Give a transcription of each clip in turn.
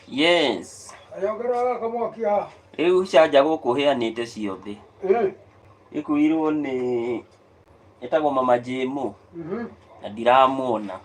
Yes. Rĩu canja gũkũheanĩte ciothe. Ĩkwĩirwo nĩ ĩtagwo Mama Jemo. Na ndiramuona.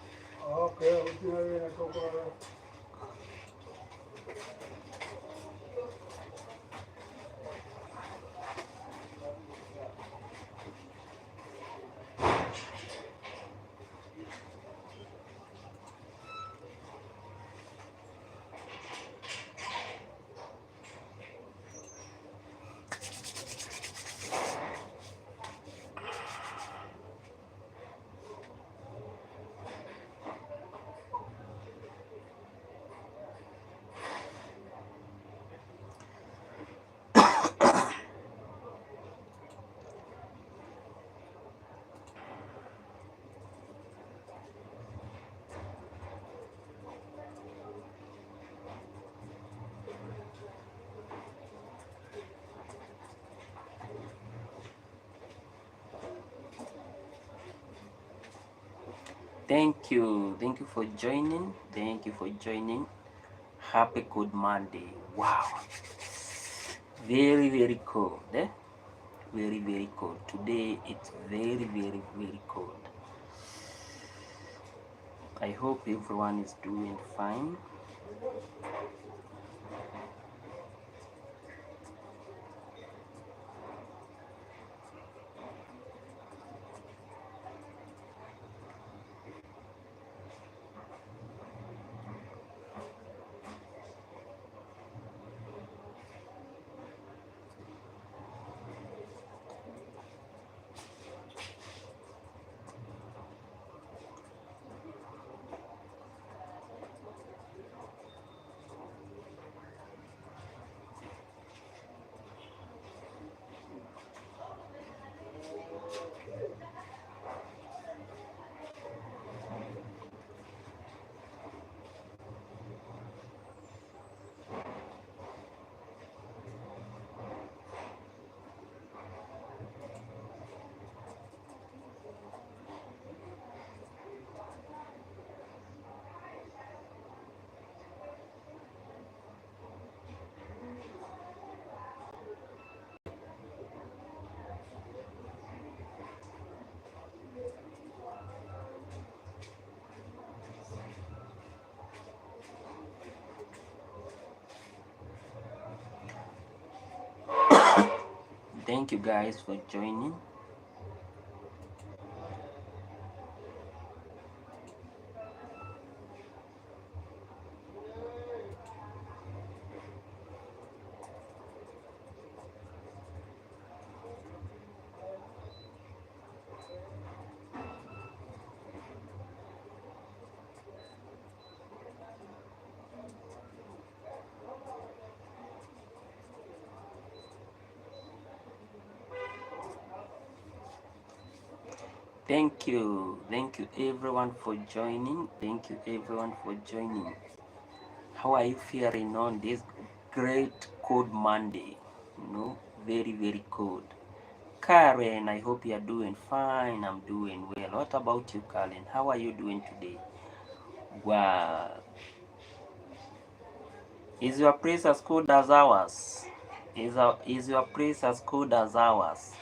Thank you for joining. Thank you for joining. Happy Code Monday. Wow, very cold. Very cold. Today it's very cold. I hope everyone is doing fine. Thank you guys for joining. Thank you everyone for joining. Thank you everyone for joining. How are you feeling on this great cold Monday? Very cold. Karen, I hope you are doing fine. I'm doing well. What about you, Karen? How are you doing today? Wow. Is your place as cold as ours? Is your place as cold as ours?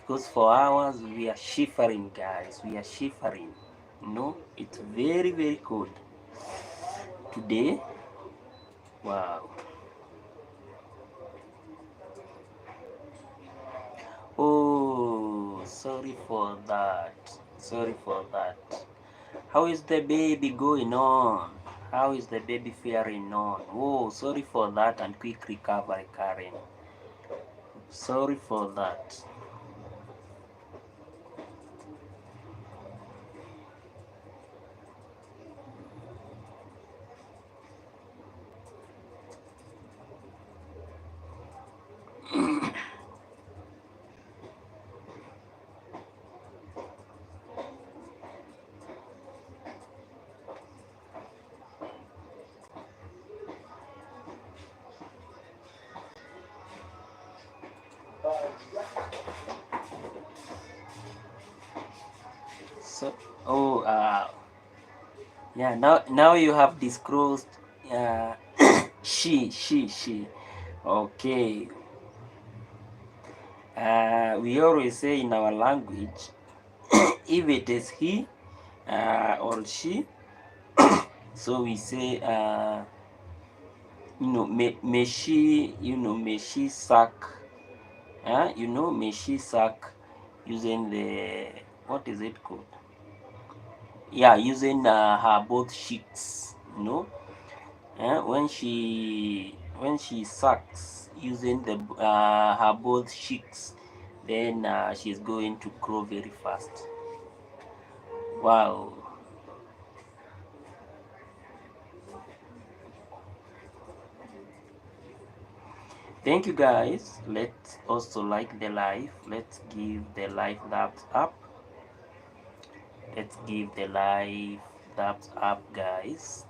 Because for hours we are shivering, guys. We are shivering. It's very cold today. Wow. Oh, sorry for that. How is the baby going on? How is the baby faring on? Oh, sorry for that, and quick recovery, Karen. Sorry for that. So, oh, yeah. Now you have disclosed. She. Okay. We always say in our language, if it is he or she, so we say, may she, may she suck, may she suck using the, what is it called? Yeah, using her both cheeks, when she sucks using the her both cheeks, then she's going to grow very fast. Wow. Thank you guys. Let's also like the live. Let's give the live thumbs up. Let's give the live thumbs up, guys.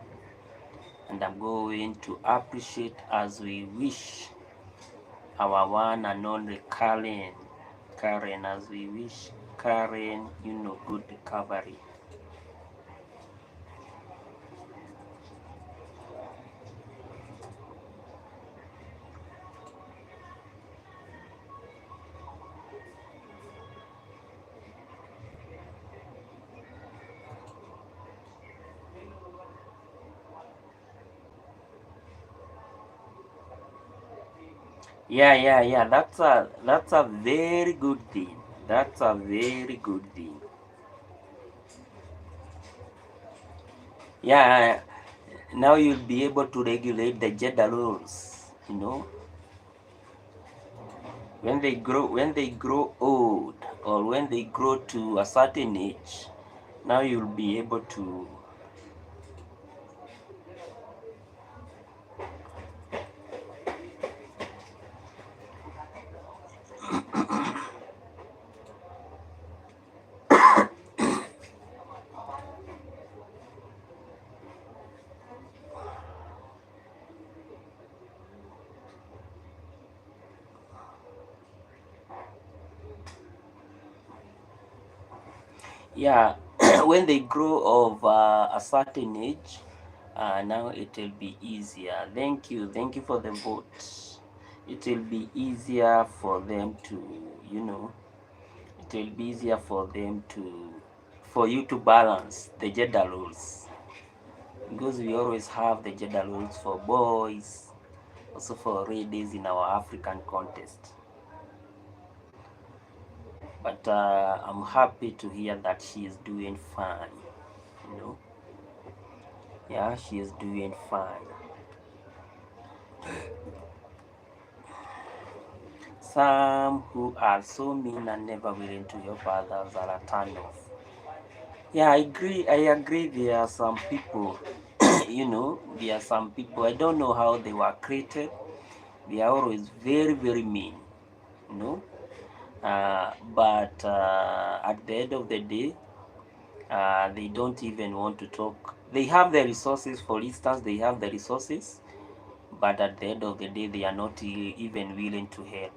And I'm going to appreciate as we wish our one and only Karen, as we wish Karen, good recovery. Yeah. That's a very good thing. That's a very good thing. Yeah, now you'll be able to regulate the gender roles, when they grow old, or when they grow to a certain age. Now you'll be able to. Yeah, when they grow of a certain age, now it will be easier. Thank you for the vote. It will be easier for them to, it will be easier for them to, for you to balance the gender roles, because we always have the gender roles for boys, also for ladies in our African context. But I'm happy to hear that she is doing fine, Yeah, she is doing fine. Some who are so mean and never willing to help others are a turn off. Yeah, I agree. There are some people, there are some people, I don't know how they were created. They are always very, very mean, but at the end of the day, they don't even want to talk. They have the resources, for instance, they have the resources, but at the end of the day, they are not even willing to help.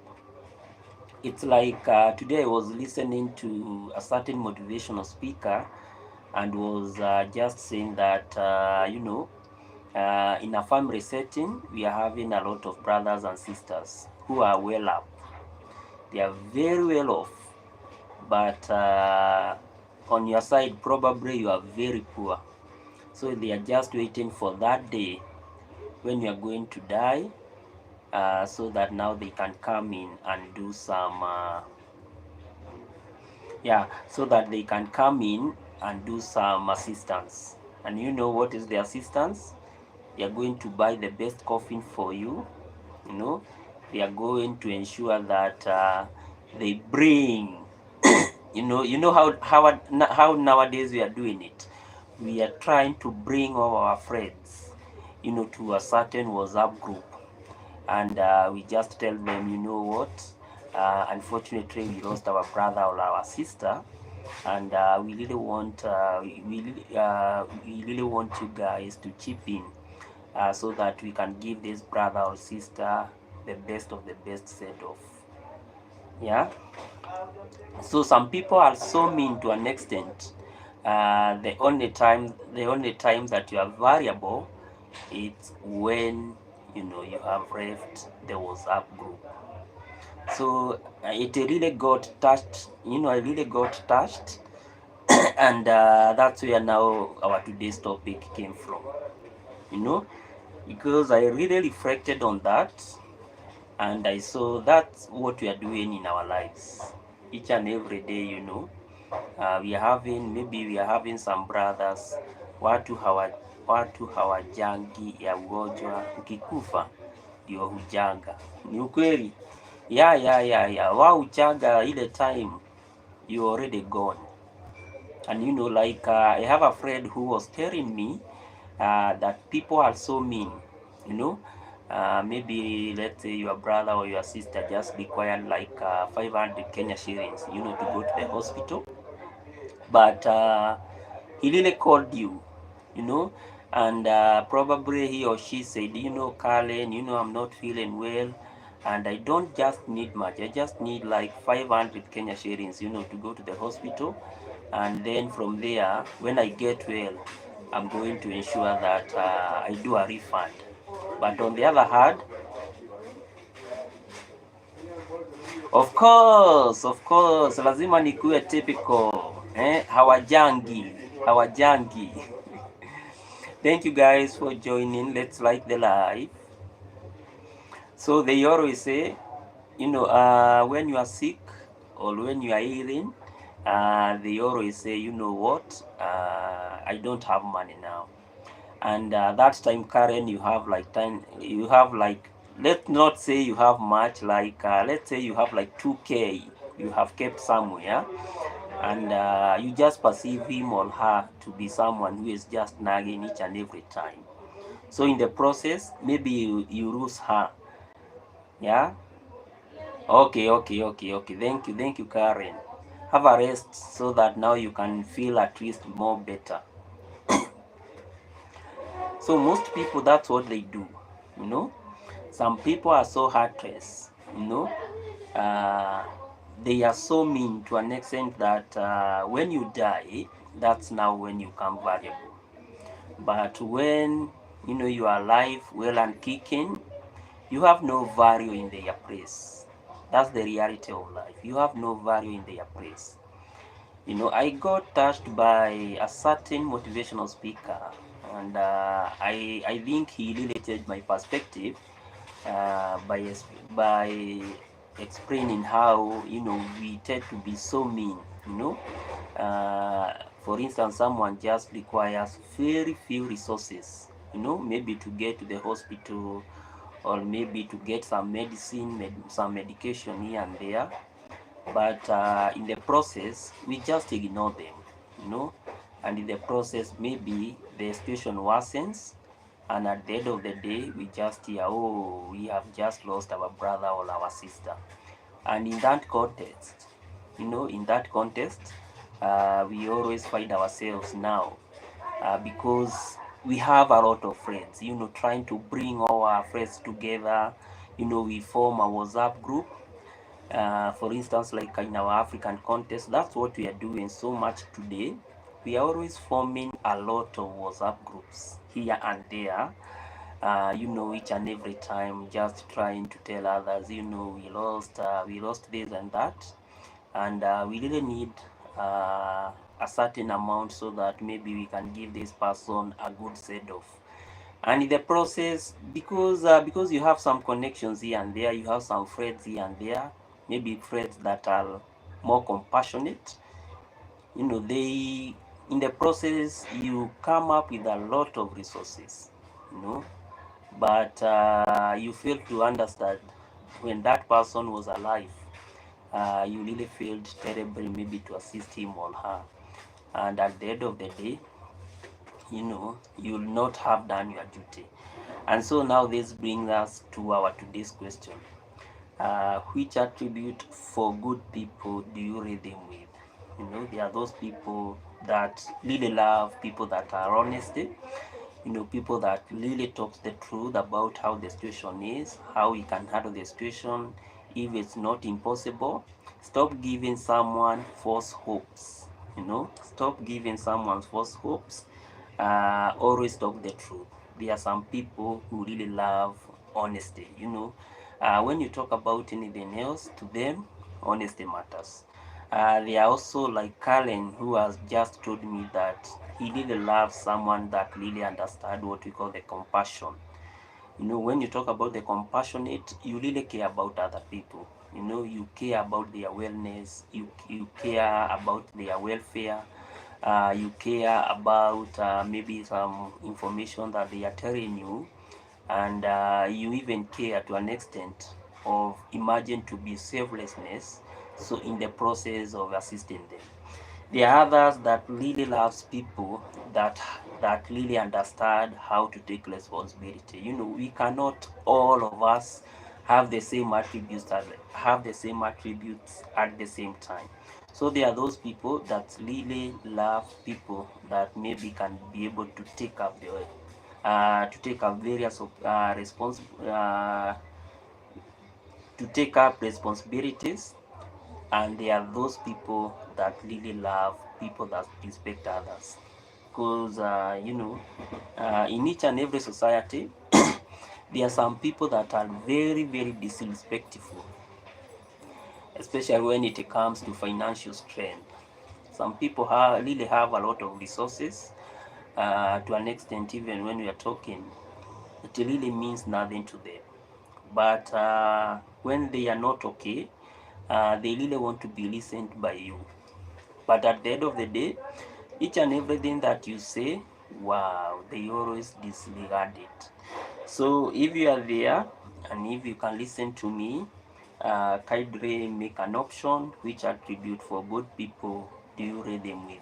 It's like today I was listening to a certain motivational speaker, and was just saying that, in a family setting, we are having a lot of brothers and sisters who are well up. They are very well off, but on your side, probably you are very poor. So they are just waiting for that day when you are going to die, so that now they can come in and do some, so that they can come in and do some assistance. And you know what is the assistance? They are going to buy the best coffin for you, We are going to ensure that they bring you know how nowadays we are doing it. We are trying to bring all our friends, to a certain WhatsApp group, and we just tell them, you know what, unfortunately we lost our brother or our sister, and we really want you guys to chip in, so that we can give this brother or sister the best of the best set of. Yeah. So some people are so mean to an extent. The only time that you are variable, it's when you have left the WhatsApp group. So it really got touched. I really got touched, and that's where now our today's topic came from. You know, because I really reflected on that, and I saw that's what we are doing in our lives each and every day. We are having some brothers, watu hawajangi ya ugonjwa, ukikufa ndio hujanga. Ni ukweli. Wao huchanga ile time you already gone. And I have a friend who was telling me that people are so mean. Maybe let's say your brother or your sister just required like 500 Kenya shillings, to go to the hospital. But he really called you, and probably he or she said, Carlen, I'm not feeling well, and I don't just need much. I just need like 500 Kenya shillings, to go to the hospital. And then from there, when I get well, I'm going to ensure that I do a refund. But on the other hand, of course, lazima nikuwe typical. Hawajangi. Thank you guys for joining. Let's like the live. So they always say, when you are sick or when you are healing, they always say, you know what, I don't have money now. And that time, Karen, you have like let's not say you have much, like let's say you have like 2K you have kept somewhere, and you just perceive him or her to be someone who is just nagging each and every time. So in the process, maybe you lose her. Yeah. Okay. Thank you, Karen. Have a rest so that now you can feel at least more better. So most people, that's what they do. Some people are so heartless. They are so mean to an extent that when you die, that's now when you come valuable. But when you are alive, well and kicking, you have no value in their place. That's the reality of life. You have no value in their place. I got touched by a certain motivational speaker, and I think he related my perspective by explaining how we tend to be so mean. For instance, someone just requires very few resources, maybe to get to the hospital, or maybe to get some medicine, some medication here and there. But in the process, we just ignore them, and in the process, maybe the situation worsens, and at the end of the day, we just hear, oh, we have just lost our brother or our sister. And in that context, we always find ourselves now, because we have a lot of friends, trying to bring all our friends together. We form a WhatsApp group. For instance, like in our African context, that's what we are doing so much today. We are always forming a lot of WhatsApp groups here and there, each and every time, just trying to tell others, we lost this and that, and we really need a certain amount so that maybe we can give this person a good set off. And in the process, because you have some connections here and there, you have some friends here and there, maybe friends that are more compassionate, they, in the process, you come up with a lot of resources, but you fail to understand when that person was alive, you really felt terrible maybe to assist him or her, and at the end of the day, you'll not have done your duty. And so now this brings us to our today's question. Which attribute for good people do you rate them with? There are those people that really love people that are honest, people that really talk the truth about how the situation is, how we can handle the situation if it's not impossible. Stop giving someone false hopes. Stop giving someone false hopes. Always talk the truth. There are some people who really love honesty. When you talk about anything else to them, honesty matters. There are also like Karen, who has just told me that he really loves someone that really understand what we call the compassion. When you talk about the compassionate, you really care about other people. You care about their wellness, you care about their welfare, you care about maybe some information that they are telling you, and you even care to an extent of imagine to be selflessness, so in the process of assisting them. There are others that really loves people that really understand how to take responsibility. We cannot all of us have the same attributes at the same time. So there are those people that really love people that maybe can be able to take up the to take up various to take up responsibilities, and there are those people that really love people that respect others, because in each and every society there are some people that are very very disrespectful, especially when it comes to financial strength. Some people really have a lot of resources, to an extent even when we are talking, it really means nothing to them. But when they are not okay, they really want to be listened by you. But at the end of the day, each and everything that you say, wow, they always disregard it. So if you are there and if you can listen to me, kindly make an option. Which attribute for good people do you rate them with?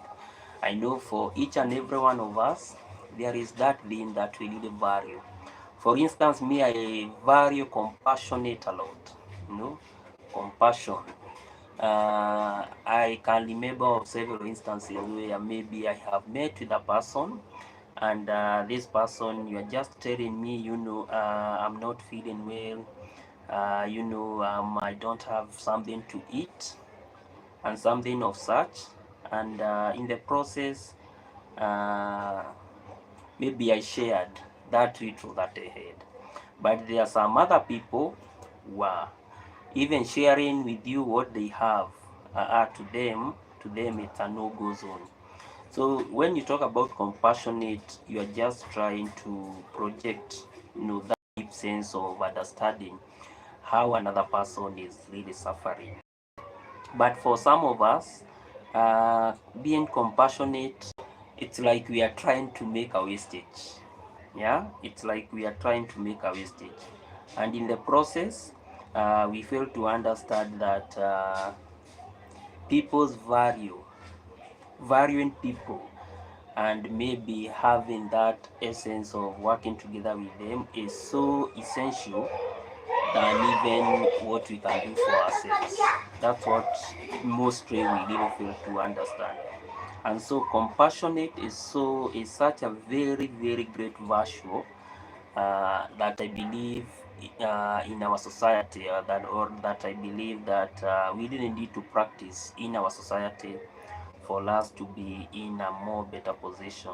I know for each and every one of us, there is that thing that we really value. For instance, me, I value compassionate a lot. Compassion. I can remember of several instances where maybe I have met with a person, and this person, you are just telling me, I'm not feeling well, I don't have something to eat and something of such, and in the process, uh, maybe I shared that little that I had. But there are some other people who are even sharing with you what they have, to them it's a no-go zone. So when you talk about compassionate, you are just trying to project, that deep sense of understanding how another person is really suffering. But for some of us, being compassionate, it's like we are trying to make a wastage. Yeah, it's like we are trying to make a wastage, and in the process, we fail to understand that people's valuing people, and maybe having that essence of working together with them is so essential than even what we can do for ourselves. That's what mostly we really fail to understand. And so compassionate is such a very very great virtue, that I believe in our society, that I believe that we really need to practice in our society for us to be in a more better position.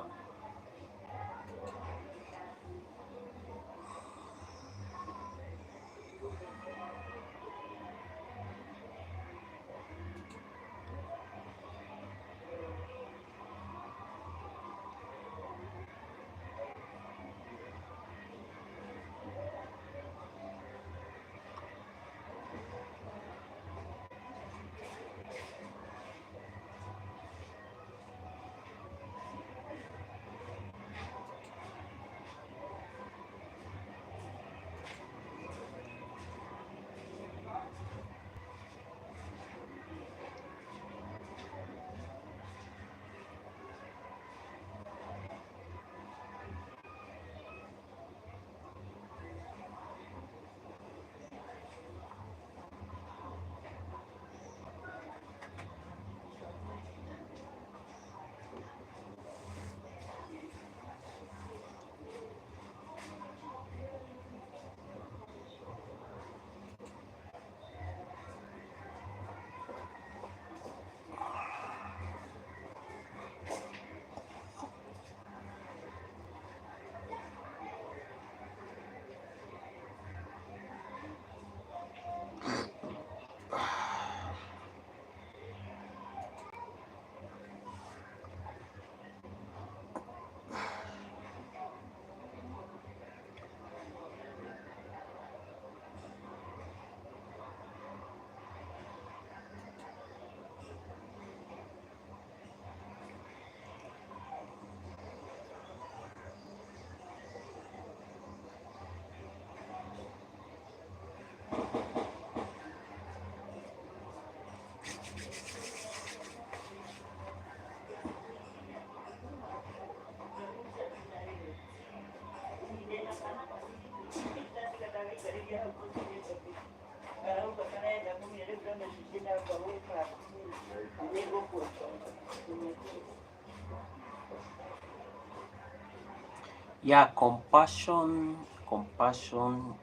Yeah, compassion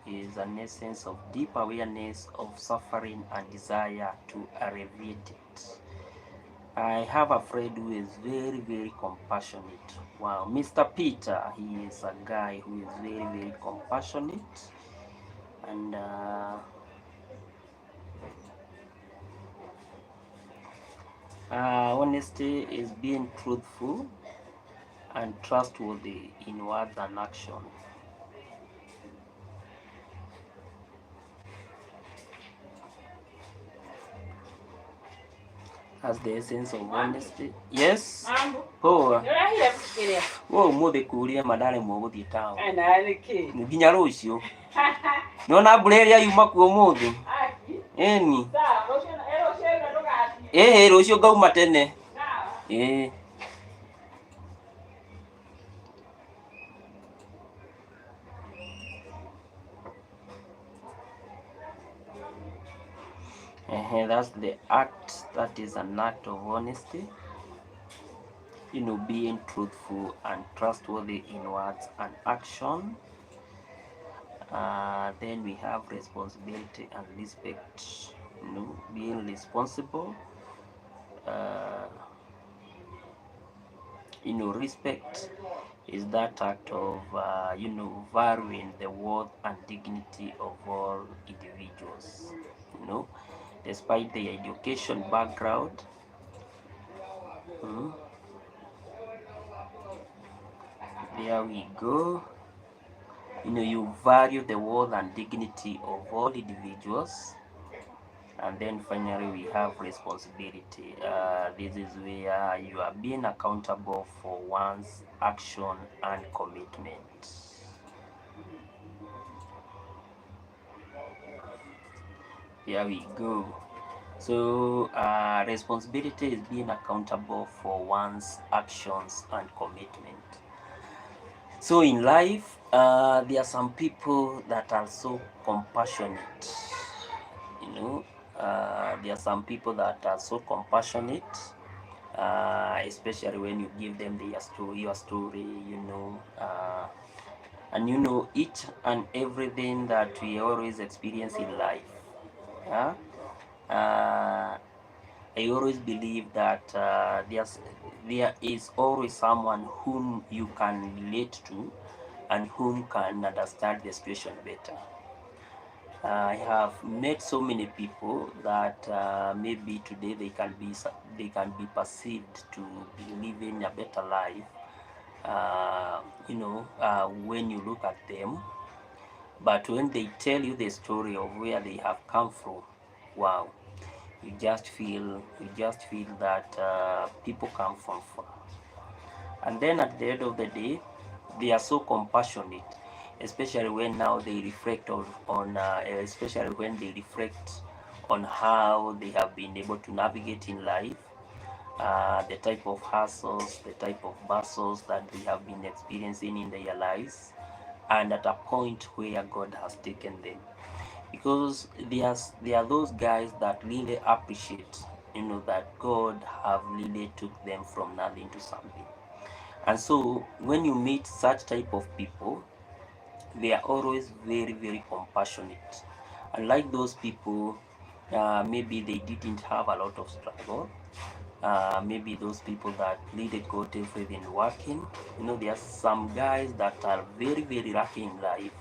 is an essence of deep awareness of suffering and desire to alleviate it. I have a friend who is very compassionate. Wow, Mr. Peter, he is a guy who is very compassionate, and honesty is being truthful and trustworthy in words and action. That's the essence of honesty. Yes. Poa. Wo umuthi kuria madare muguthie town. Nginya rucio. Niona mbura iria yuma kuo umuthi. Eni. Rucio ngauma tene. That's the act. That is an act of honesty. Being truthful and trustworthy in words and action. Then we have responsibility and respect. Being responsible. Respect is that act of valuing the worth and dignity of all individuals. Despite their education background. There we go. You value the worth and dignity of all individuals. And then finally we have responsibility. This is where you are being accountable for one's action and commitment. Here we go. So responsibility is being accountable for one's actions and commitment. So in life, there are some people that are so compassionate. There are some people that are so compassionate, especially when you give them your story, and each and everything that we always experience in life. I always believe that there is always someone whom you can relate to and whom can understand the situation better. I have met so many people that maybe today they can be perceived to be living a better life. When you look at them, but when they tell you the story of where they have come from, wow, you just feel that people come from far. And then at the end of the day, they are so compassionate, especially when now they reflect especially when they reflect on how they have been able to navigate in life, the type of hassles, the type of bustles that they have been experiencing in their lives, and at a point where God has taken them. Because there are those guys that really appreciate, that God have really took them from nothing to something. And so when you meet such type of people, they are always very compassionate. Unlike those people, maybe they didn't have a lot of struggle. Maybe those people that really got everything working. There are some guys that are very lucky in life,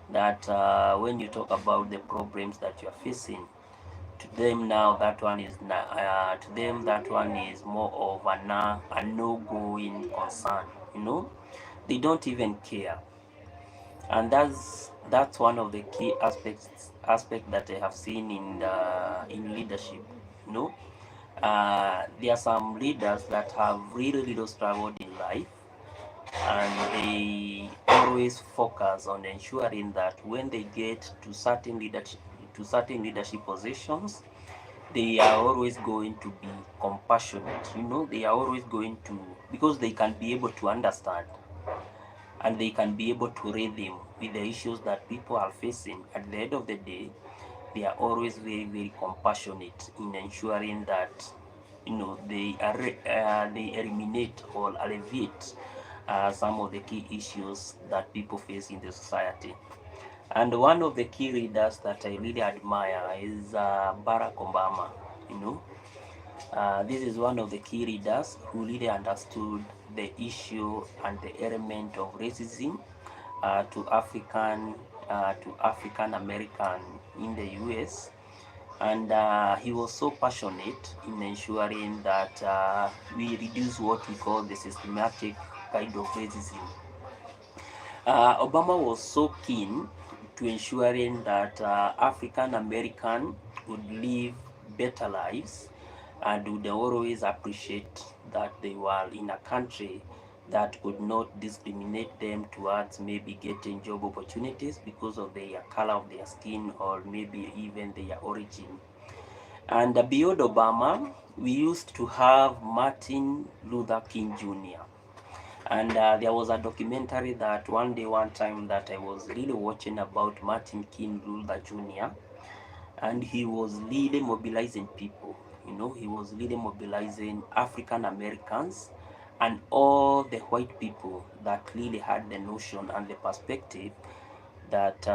that when you talk about the problems that you are facing, to them that one is more of a no-going concern. They don't even care. And that's one of the key aspects that I have seen in leadership. There are some leaders that have really struggled in life, and they always focus on ensuring that when they get to certain leadership positions, they are always going to be compassionate. They are always going to, because they can be able to understand and they can be able to read them with the issues that people are facing. At the end of the day, they are always very compassionate in ensuring that they eliminate or alleviate some of the key issues that people face in the society. And one of the key leaders that I really admire is Barack Obama. You know, this is one of the key leaders who really understood the issue and the element of racism to African American in the U.S. And he was so passionate in ensuring that we reduce what we call the systematic kind of racism. Obama was so keen to ensuring that African American would live better lives and would always appreciate that they were in a country that could not discriminate them towards maybe getting job opportunities because of the color of their skin or maybe even their origin. And beyond Obama, we used to have Martin Luther King Jr. And there was a documentary that one time that I was really watching about Martin King Luther Jr. And he was really mobilizing people. You know, he was really mobilizing African Americans and all the white people that really had the notion and the perspective that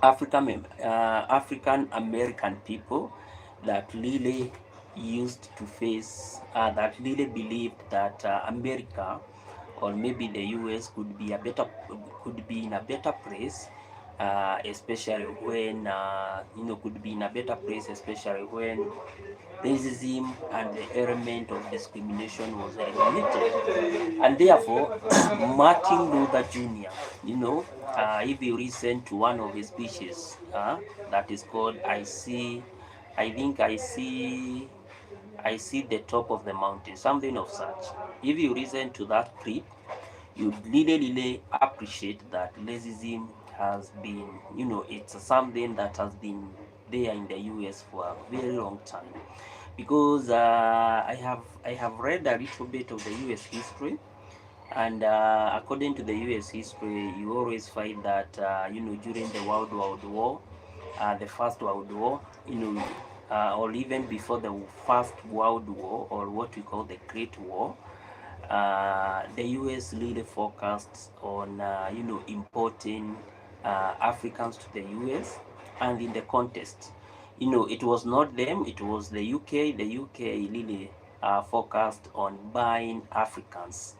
African American people that really used to face that really believed that America or maybe the US could be in a better place, especially when could be in a better place, especially when racism and the element of discrimination was eliminated. And therefore, Martin Luther Jr., if you listen to one of his speeches that is called I think I see the top of the mountain, something of such. If you listen to that clip, you really appreciate that racism has been, it's something that has been there in the US for a very long time. Because I have read a little bit of the US history, and according to the US history, you always find that during the World War, the First World War, or even before the First World War, or what we call the Great War, the US really focused on importing Africans to the US, and in the contest, it was not them, it was the UK. The UK really focused on buying Africans,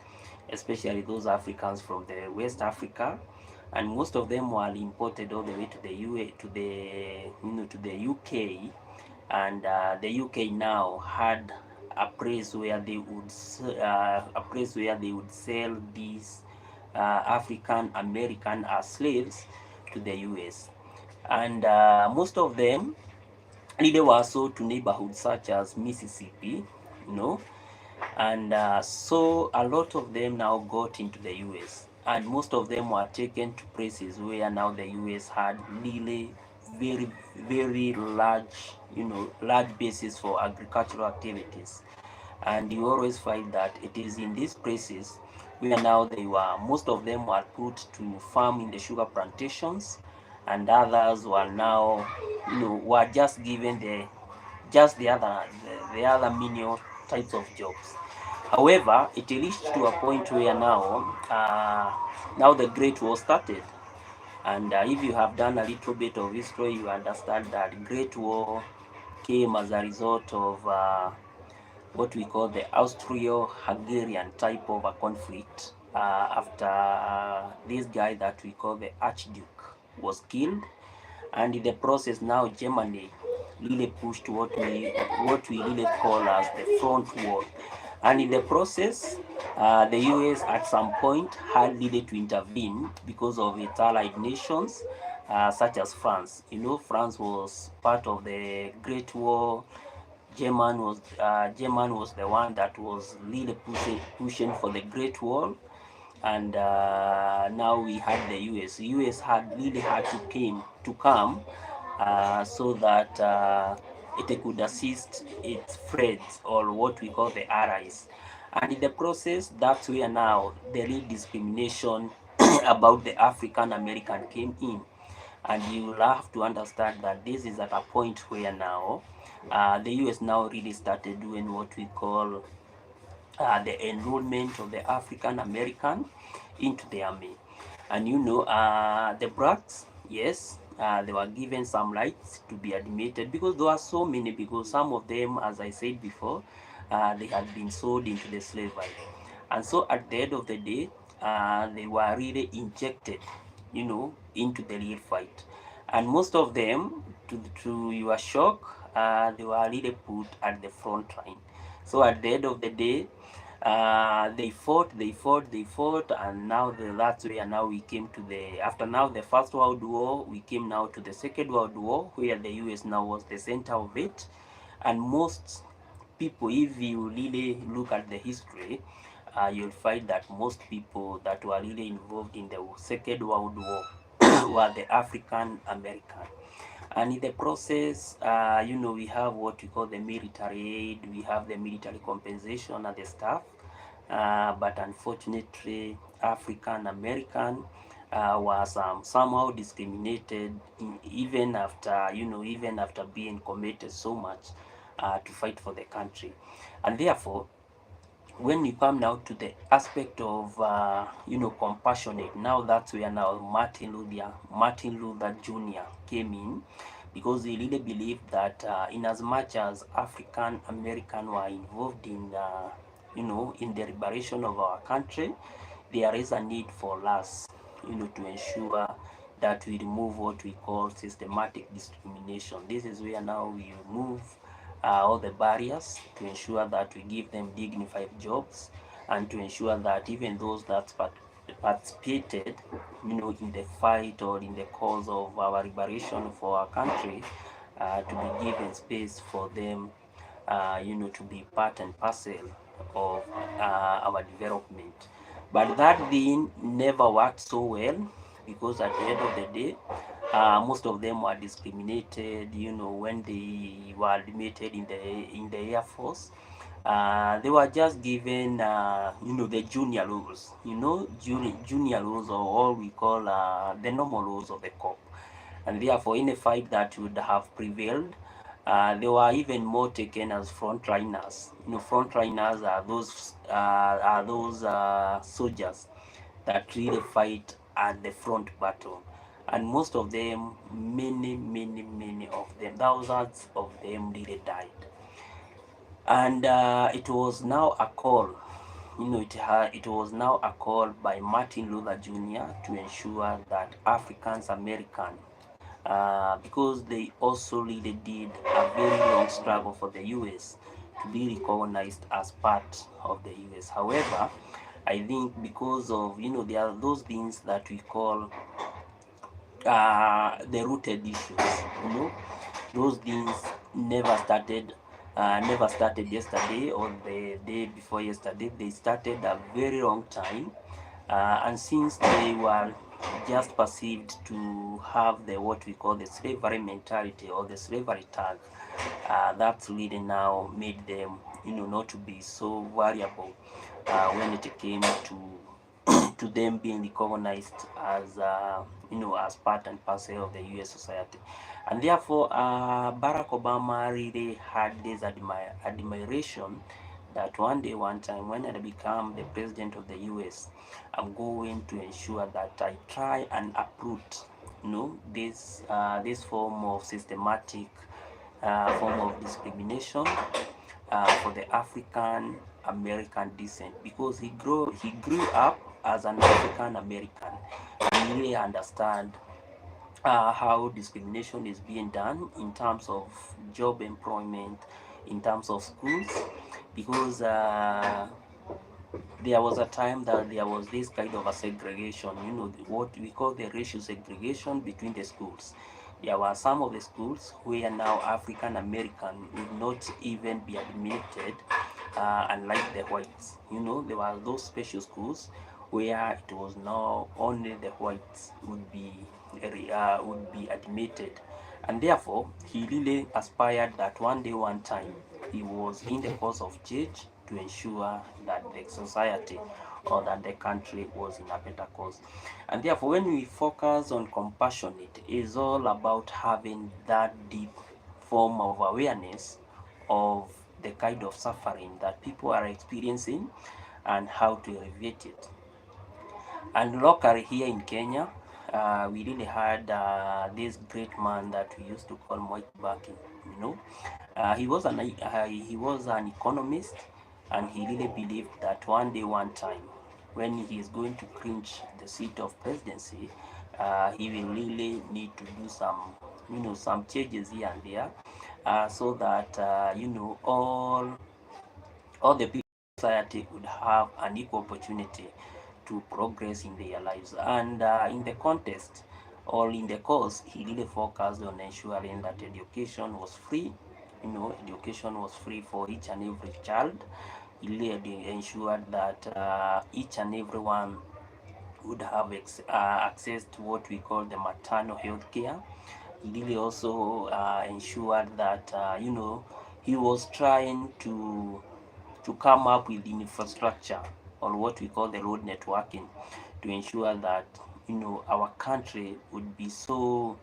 especially those Africans from the West Africa, and most of them were imported all the way to the to the UK, and the UK now had a place where they would sell these African American as slaves to the US, and most of them really were sold to neighborhoods such as Mississippi, and so a lot of them now got into the US, and most of them were taken to places where now the US had really very large, large bases for agricultural activities. And you always find that it is in these places where now most of them were put to farm in the sugar plantations, and others were now, were just given the other menial types of jobs. However, it reached to a point where now the Great War started. And if you have done a little bit of history, you understand that Great War came as a result of what we call the Austro-Hungarian type of a conflict after this guy that we call the Archduke was killed, and in the process now Germany really pushed what we really call as the front wall, and in the process the US at some point had needed to intervene because of its allied nations such as France. France was part of the Great War. German was the one that was really pushing for the Great Wall, and now we had the US. The US had really had to come so that it could assist its friends, or what we call the allies. And in the process, that's where now the real discrimination about the African American came in. And you will have to understand that this is at a point where now the US now really started doing what we call the enrollment of the African American into the army. And the blacks, yes, they were given some rights to be admitted, because there are so many, because some of them, as I said before, they had been sold into the slavery. And so at the end of the day, they were really injected, into the real fight. And most of them, to your shock, they were really put at the front line. So at the end of the day, they fought, and now that's where now we came to after now the First World War, we came now to the Second World War, where the US now was the center of it. And most people, if you really look at the history, you'll find that most people that were really involved in the Second World War were the African American. And in the process, we have what we call the military aid, we have the military compensation and the stuff. But unfortunately, African American was somehow discriminated, even after being committed so much to fight for the country. And therefore, when you come now to the aspect of compassionate, now that's where now Martin Luther Jr. came in, because he really believed that in as much as African American were involved in the liberation of our country, there is a need for us, to ensure that we remove what we call systematic discrimination. This is where now we remove all the barriers, to ensure that we give them dignified jobs, and to ensure that even those that participated, in the fight or in the cause of our liberation for our country, to be given space for them, to be part and parcel of our development. But that thing never worked so well, because at the end of the day, most of them were discriminated. When they were admitted in the Air Force, they were just given, the junior roles, junior roles, or all we call the normal roles of the corps. And therefore, in a fight that would have prevailed, they were even more taken as frontliners. Frontliners are those soldiers that really fight at the front battle. And most of them, many of them, thousands of them really died. And it was now a call, it was now a call by Martin Luther Jr. to ensure that Africans American, because they also really did a very long struggle for the US to be recognized as part of the US. However, I think because of, there are those things that we call the rooted issues, those things never started yesterday or the day before yesterday. They started a very long time, and since they were just perceived to have the what we call the slavery mentality or the slavery tag, that's really now made them, not to be so variable when it came to them being recognized as as part and parcel of the US society. And therefore, Barack Obama really had this admiration that one time when I become the president of the US, I'm going to ensure that I try and uproot, this form of systematic form of discrimination for the African American descent, because he grew up as an African American, and he really understand how discrimination is being done in terms of job employment, in terms of schools, because there was a time that there was this kind of a segregation, what we call the racial segregation between the schools. There were some of the schools where now African American would not even be admitted, unlike the whites. There were those special schools where it was now only the whites would be admitted. And therefore, he really aspired that one day, one time, he was in the course of change to ensure that the society or that the country was in a better cause. And therefore, when we focus on compassion, it is all about having that deep form of awareness of the kind of suffering that people are experiencing and how to alleviate it. And locally here in Kenya, we really had this great man that we used to call Mwai Kibaki. You know, he was an economist, and he really believed that one day, one time, when he is going to clinch the seat of presidency, he will really need to do some changes here and there, so that all the people in society would have an equal opportunity to progress in their lives. And in the context or in the course, he really focused on ensuring that education was free. Education was free for each and every child. He really ensured that each and everyone would have access to what we call the maternal health care. He really also ensured that he was trying to come up with infrastructure, or what we call the road networking, to ensure that our country would be so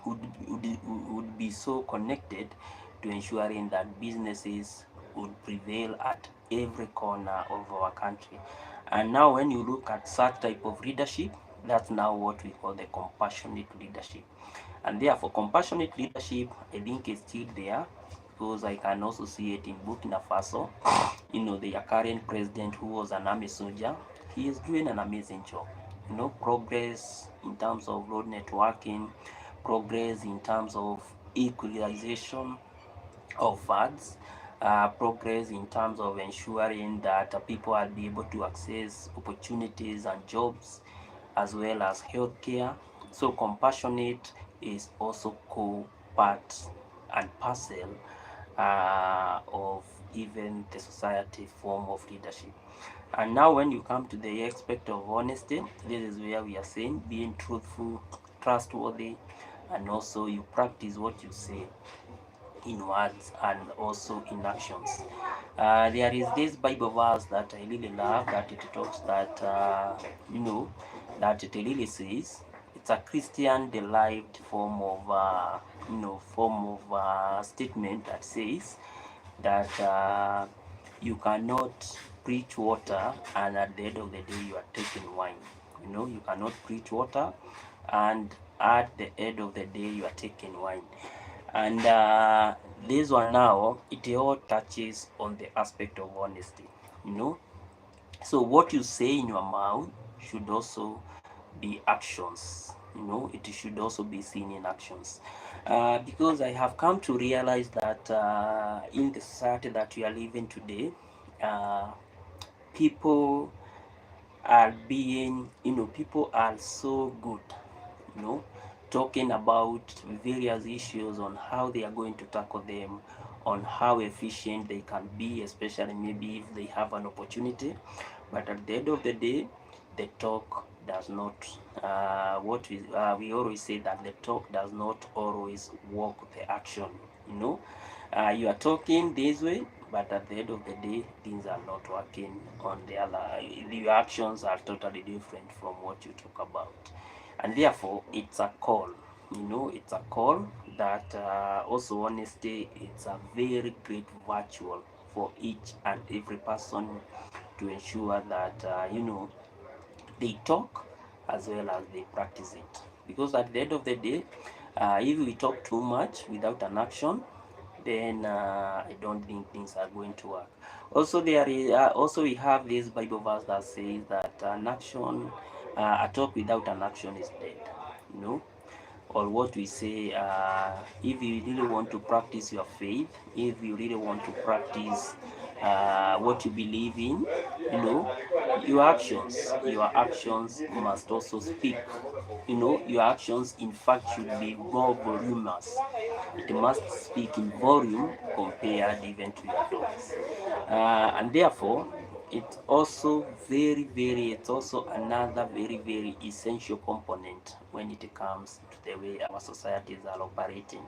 would be so connected, to ensuring that businesses would prevail at every corner of our country. And now when you look at such type of leadership, that's now what we call the compassionate leadership. And therefore, compassionate leadership, I think, is still there, because I can also see it in Burkina Faso. Their current president, who was an army soldier, he is doing an amazing job. Progress in terms of road networking, progress in terms of equalization of funds, progress in terms of ensuring that people will be able to access opportunities and jobs, as well as healthcare. So compassionate is also part and parcel of even the society form of leadership. And now when you come to the aspect of honesty, this is where we are saying being truthful, trustworthy, and also you practice what you say in words and also in actions. There is this Bible verse that I really love, that it talks that that it really says, it's a Christian derived form of statement that says that you cannot preach water and at the end of the day you are taking wine. You cannot preach water and at the end of the day you are taking wine. And this one now, it all touches on the aspect of honesty. So what you say in your mouth should also be actions. It should also be seen in actions. Because I have come to realize that in the society that we are living today, people people are so good, talking about various issues, on how they are going to tackle them, on how efficient they can be, especially maybe if they have an opportunity. But at the end of the day, the talk does not, we always say that the talk does not always walk the action. You are talking this way, but at the end of the day, things are not working on the other. Your actions are totally different from what you talk about. And therefore, it's a call. It's a call that also honesty, it's a very great virtue for each and every person, to ensure that they talk as well as they practice it. Because at the end of the day, if we talk too much without an action, then I don't think things are going to work. Also, also we have this Bible verse that says that a talk without an action is dead. You know, or what we say, if you really want to practice your faith, if you really want to practice what you believe in, your actions must also speak. Your actions, in fact, should be more voluminous. It must speak in volume compared even to your thoughts. And therefore, it's also another very, very essential component when it comes to the way our societies are operating.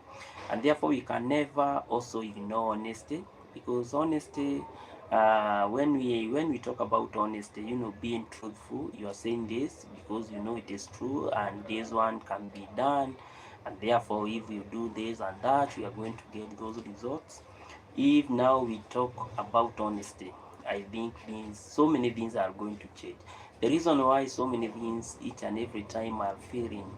And therefore, we can never also ignore honesty, because honesty when we talk about honesty, being truthful, you are saying this because you know it is true, and this one can be done, and therefore if you do this and that, you are going to get those results. If now we talk about honesty, I think so many things are going to change. The reason why so many things each and every time are failing,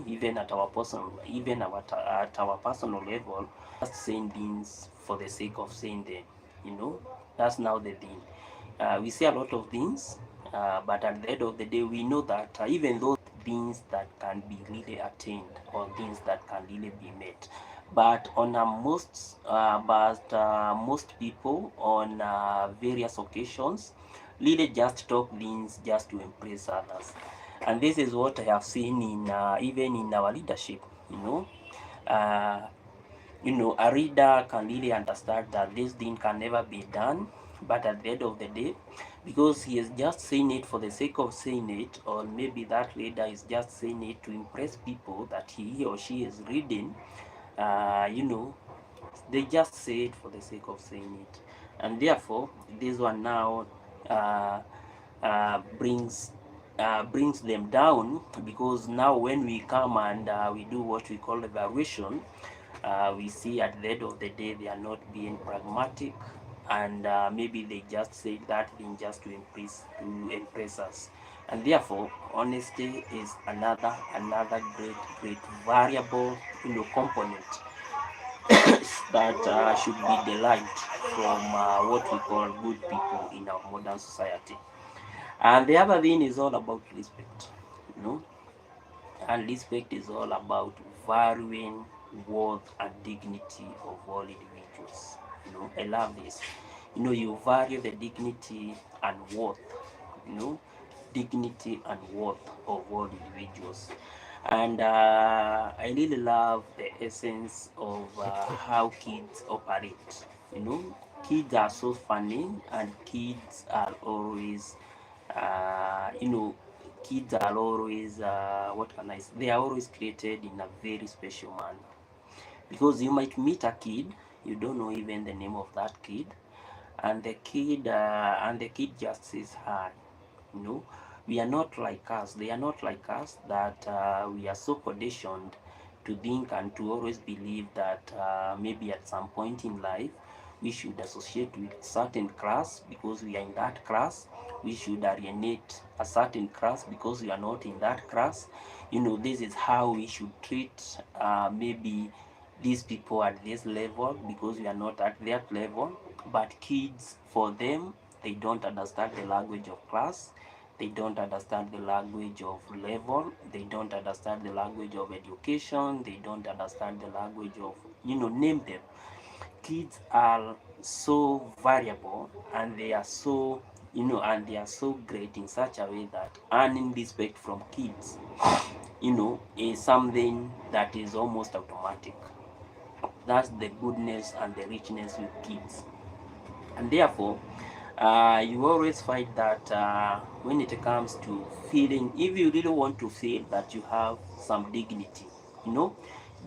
even at our personal, at our personal level, just saying things for the sake of saying them. You know, that's now the thing. We say a lot of things, but at the end of the day, we know that even those things that can be really attained or things that can really be met, but on most people on various occasions really just talk things just to impress others, and this is what I have seen in even in our leadership. Uh, a reader can really understand that this thing can never be done, but at the end of the day, because he is just saying it for the sake of saying it, or maybe that reader is just saying it to impress people that he or she is reading, uh, you know, they just say it for the sake of saying it. And therefore, this one now uh, brings them down, because now when we come and we do what we call evaluation, we see at the end of the day they are not being pragmatic, and maybe they just say that thing just to impress us. And therefore, honesty is another great variable, component that should be derived from what we call good people in our modern society. And the other thing is all about respect, you know, and respect is all about valuing worth and dignity of all individuals. I love this. You value the dignity and worth, you know, dignity and worth of all individuals. And I really love the essence of how kids operate. Kids are so funny, and kids are always, you know, kids are always, what can I say? They are always created in a very special manner. Because you might meet a kid, you don't know even the name of that kid, and the kid just says hi. you know we are not like us, they are not like us, that we are so conditioned to think and to always believe that maybe at some point in life we should associate with certain class because we are in that class, we should alienate a certain class because we are not in that class. This is how we should treat maybe these people at this level because we are not at that level. But kids, for them, they don't understand the language of class, they don't understand the language of level, they don't understand the language of education, they don't understand the language of, name them. Kids are so variable, and they are so, great in such a way that earning respect from kids, is something that is almost automatic. That's the goodness and the richness with kids. And therefore, you always find that when it comes to feeling, if you really want to feel that you have some dignity, you know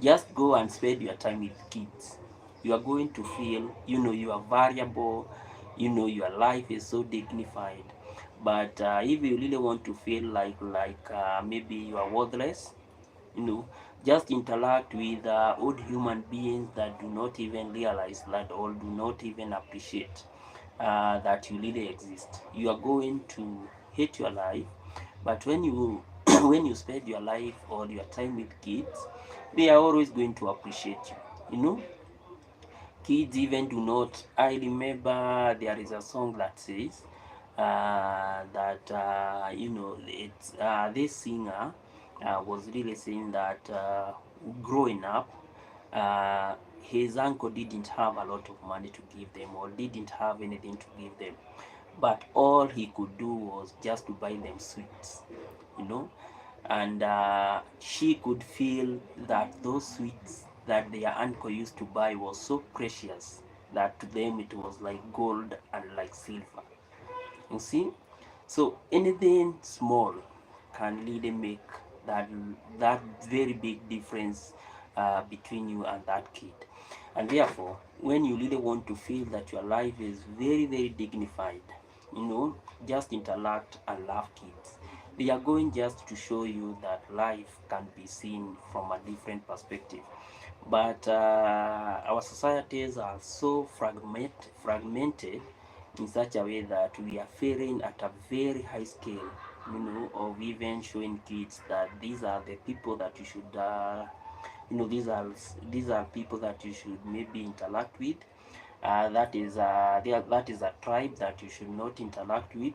just go and spend your time with kids. You are going to feel, you are variable, your life is so dignified. But if you really want to feel like maybe you are worthless, you know just interact with old human beings that do not even realize that, or do not even appreciate that you really exist. You are going to hate your life. But when you when you spend your life or your time with kids, they are always going to appreciate you. Kids even do not. I remember there is a song that says that it's this singer was really saying that growing up, his uncle didn't have a lot of money to give them, or didn't have anything to give them, but all he could do was just to buy them sweets, you know and she could feel that those sweets that their uncle used to buy was so precious that to them it was like gold and like silver. You see, so anything small can really make that that very big difference between you and that kid. And therefore, when you really want to feel that your life is very, very dignified, just interact and love kids. They are going just to show you that life can be seen from a different perspective. But our societies are so fragmented in such a way that we are failing at a very high scale, of even showing kids that these are the people that you should these are people that you should maybe interact with. That is a tribe that you should not interact with.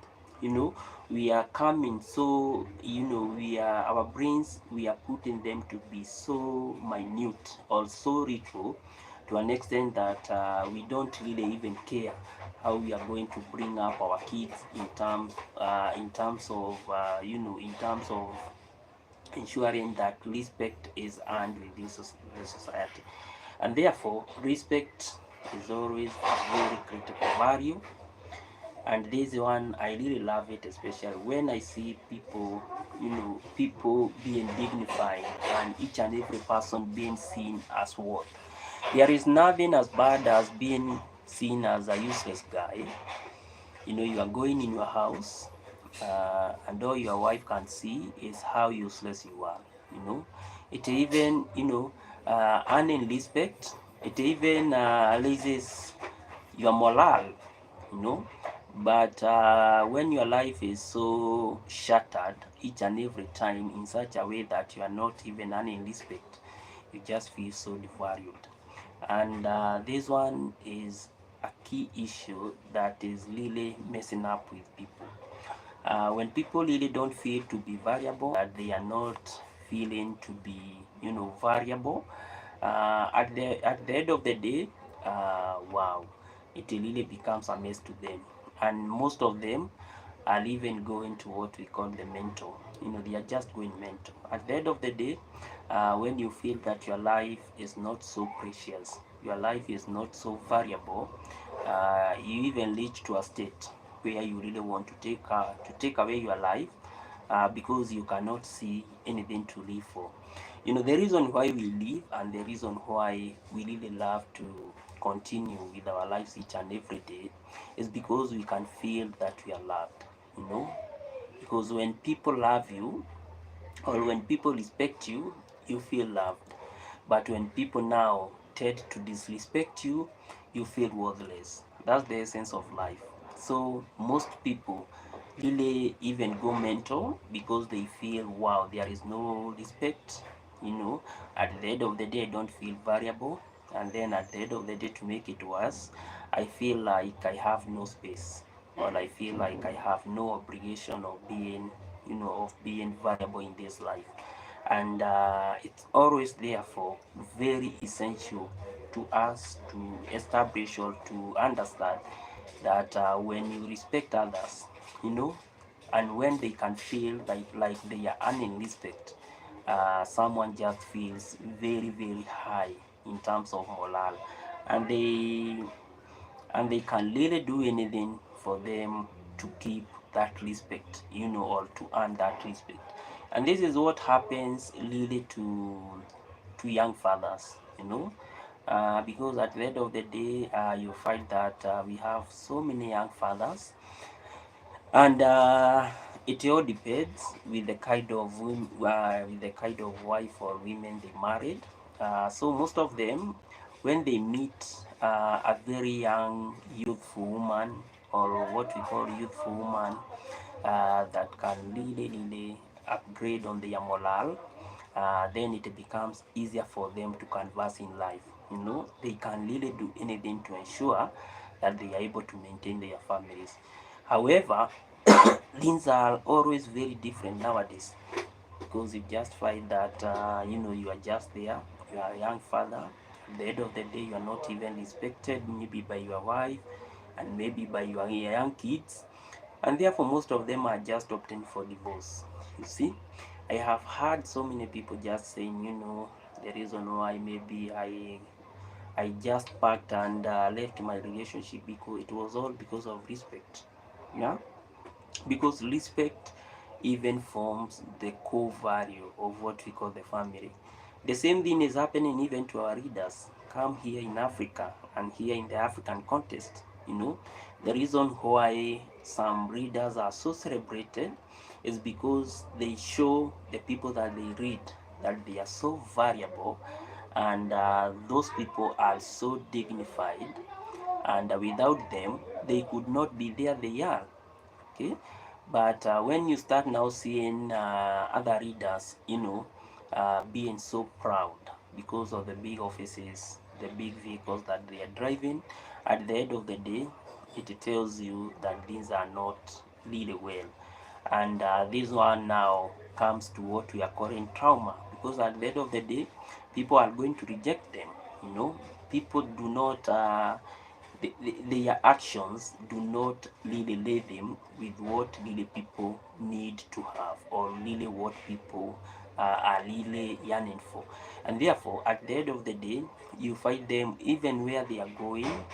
We are coming, so we are our brains, we are putting them to be so minute or so ritual, to an extent that we don't really even care how we are going to bring up our kids in terms of in terms of ensuring that respect is earned within the society. And therefore, respect is always a very critical value. And this one, I really love it, especially when I see people being dignified, and each and every person being seen as worth. There is nothing as bad as being seen as a useless guy. You are going in your house, and all your wife can see is how useless you are. It even, earning respect. It even raises your morale. you know. But when your life is so shattered each and every time in such a way that you are not even earning respect, you just feel so devalued. And this one is a key issue that is really messing up with people. When people really don't feel to be variable, that they are not feeling to be, variable, at the end of the day, wow, it really becomes a mess to them. And most of them are even going to what we call the mental. They are just going mental. At the end of the day, when you feel that your life is not so precious, your life is not so variable, you even reach to a state where you really want to take away your life, because you cannot see anything to live for. The reason why we live, and the reason why we really love to continue with our lives each and every day, is because we can feel that we are loved. you know because when people love you, or when people respect you, you feel loved. But when people now tend to disrespect you, you feel worthless. That's the essence of life. So most people really even go mental because they feel, wow, there is no respect. you know at the end of the day, I don't feel valuable. And then at the end of the day, to make it worse, I feel like I have no space, or I feel like I have no obligation of being valuable in this life. And it's always therefore very essential to us to establish or to understand that when you respect others, you know and when they can feel like they are earning respect, someone just feels very, very high in terms of morale, and they can really do anything for them to keep that respect, or to earn that respect. And this is what happens really to young fathers, because at the end of the day, you find that we have so many young fathers, and it all depends with the kind of wife or women they married. So most of them, when they meet a very young youthful woman, or what we call youthful woman, that can really upgrade on their morale, then it becomes easier for them to converse in life. They can really do anything to ensure that they are able to maintain their families. However, things are always very different nowadays, because you just find that you are just there, you are a young father. At the end of the day, you are not even respected, maybe by your wife and maybe by your young kids, and therefore most of them are just opting for divorce. You see, I have heard so many people just saying, the reason why maybe I just packed and left my relationship, because it was all because of respect. Yeah, because respect even forms the core value of what we call the family. The same thing is happening even to our readers. Come here in Africa and here in the African context. The reason why some readers are so celebrated is because they show the people that they read that they are so valuable, and those people are so dignified, and without them they could not be there they are. Okay, but when you start now seeing other readers being so proud because of the big offices, the big vehicles that they are driving, at the end of the day it tells you that these are not really well. And this one now comes to what we are calling trauma, because at the end of the day people are going to reject them. People do not their actions do not really leave them with what really people need to have, or really what people are really yearning for. And therefore at the end of the day you find them, even where they are going,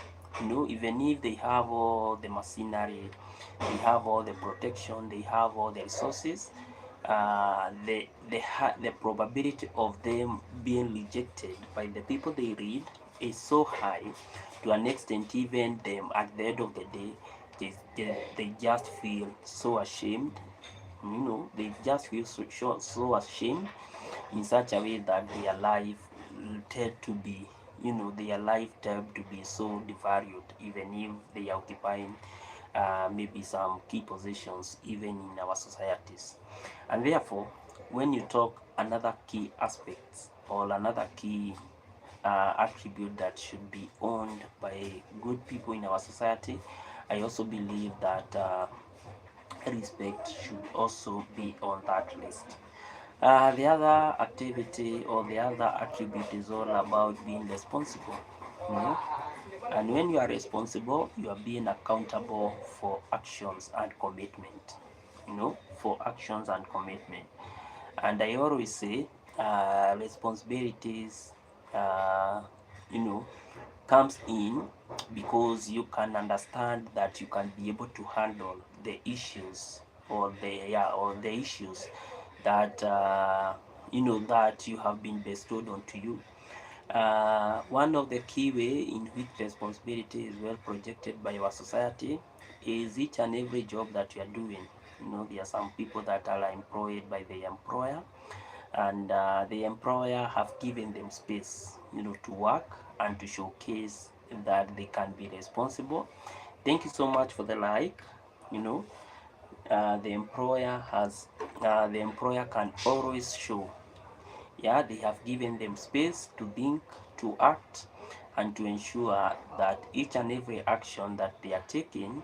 even if they have all the machinery, they have all the protection, they have all the resources, the probability of them being rejected by the people they read is so high, to an extent even them at the end of the day they just feel so ashamed. They just feel so ashamed, in such a way that their life tend to be their life tend to be so devalued, even if they are occupying maybe some key positions even in our societies. And therefore when you talk another key aspects, or another key attribute that should be owned by good people in our society, I also believe that respect should also be on that list. The other activity or the other attribute is all about being responsible. You know? And when you are responsible, you are being accountable for actions and commitment. For actions and commitment. And I always say responsibilities, uh, you know, comes in because you can understand that you can be able to handle the issues, or the issues that that you have been bestowed onto you. One of the key way in which responsibility is well projected by our society is each and every job that you are doing. There are some people that are employed by the employer, and the employer have given them space, to work and to showcase that they can be responsible. Thank you so much for the like. You know, the employer can always show, yeah, they have given them space to think, to act, and to ensure that each and every action that they are taking,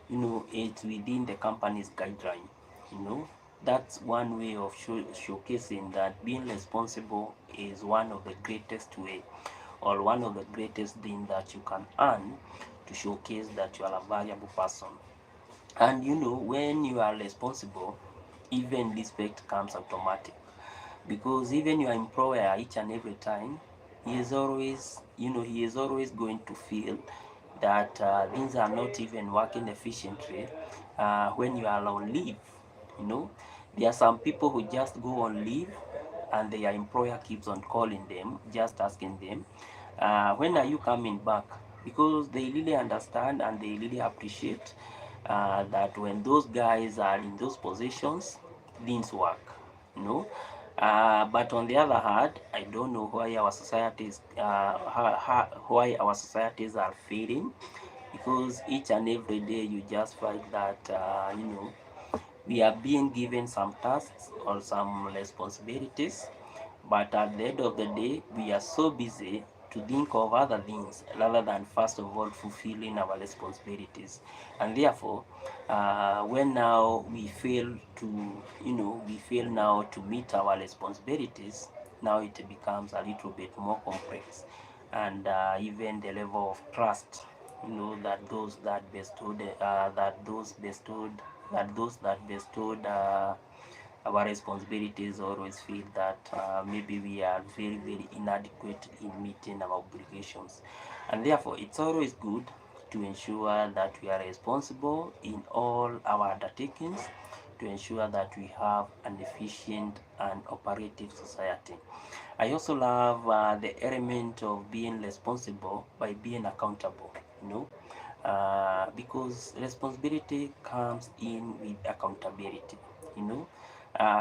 it's within the company's guideline. you know that's one way of showcasing that being responsible is one of the greatest way, or one of the greatest things that you can earn, to showcase that you are a valuable person. And when you are responsible, even respect comes automatic, because even your employer, each and every time, he is always going to feel that things are not even working efficiently when you are on leave. you know there are some people who just go on leave, and their employer keeps on calling them, just asking them, when are you coming back? Because they really understand and they really appreciate that when those guys are in those positions, things work. you know but on the other hand, I don't know why our societies are failing, because each and every day you just find that we are being given some tasks or some responsibilities, but at the end of the day we are so busy to think of other things rather than first of all fulfilling our responsibilities. And therefore when now we fail now to meet our responsibilities, now it becomes a little bit more complex. And even the level of trust, that those that bestowed our responsibilities, always feel that maybe we are very, very inadequate in meeting our obligations. And therefore it's always good to ensure that we are responsible in all our undertakings, to ensure that we have an efficient and operative society. I also love the element of being responsible by being accountable, you know, because responsibility comes in with accountability, you know.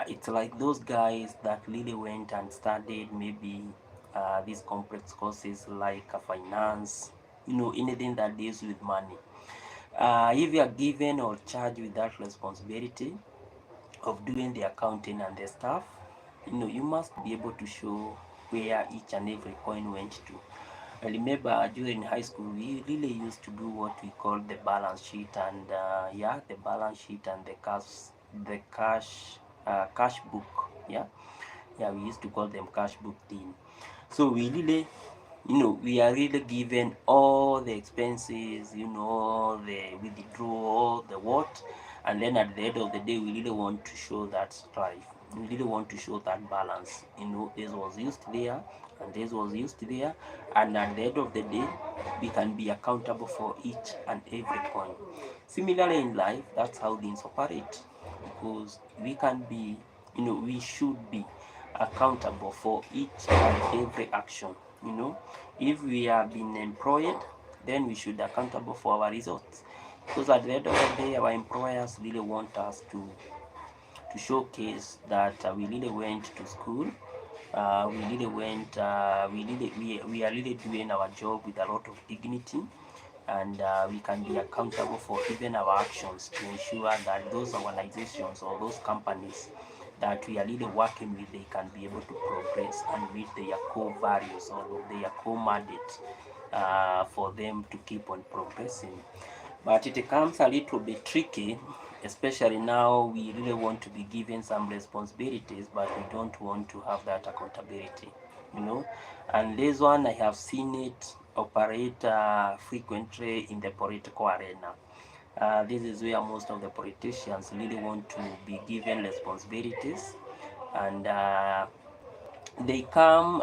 It's like those guys that really went and studied maybe these complex courses like finance, you know, anything that deals with money. If you are given or charged with that responsibility of doing the accounting and the stuff, you know, you must be able to show where each and every coin went to. I remember during high school, we really used to do what we call the balance sheet, and yeah, the balance sheet and the cash book. Yeah, we used to call them cash book thing. So we really, you know, we are really given all the expenses, you know, the withdrawal, the what, and then at the end of the day, we really want to show that strife. We really want to show that balance. You know, this was used there, and this was used there, and at the end of the day, we can be accountable for each and every coin. Similarly, in life, that's how things operate, because we can be, you know, we should be accountable for each and every action. You know, if we have been employed, then we should be accountable for our results, because at the end of the day, our employers really want us to showcase that we really went to school. We really went. We are really doing our job with a lot of dignity, and we can be accountable for even our actions to ensure that those organizations or those companies that we are really working with, they can be able to progress and meet their core values or their core mandate for them to keep on progressing. But it becomes a little bit tricky, especially now we really want to be given some responsibilities, but we don't want to have that accountability, you know. And this one, I have seen it operate frequently in the political arena. This is where most of the politicians really want to be given responsibilities, and they come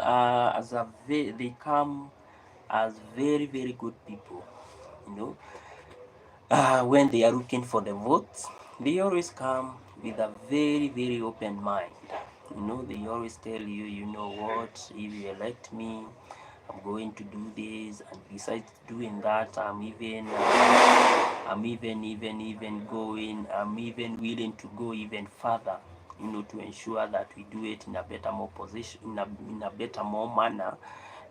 they come as very very good people, you know. When they are looking for the votes, they always come with a very, very open mind. You know, they always tell you, you know what, if you elect me, I'm going to do this, and besides doing that, I'm even willing to go even further, you know, to ensure that we do it in a better more position, in a better more manner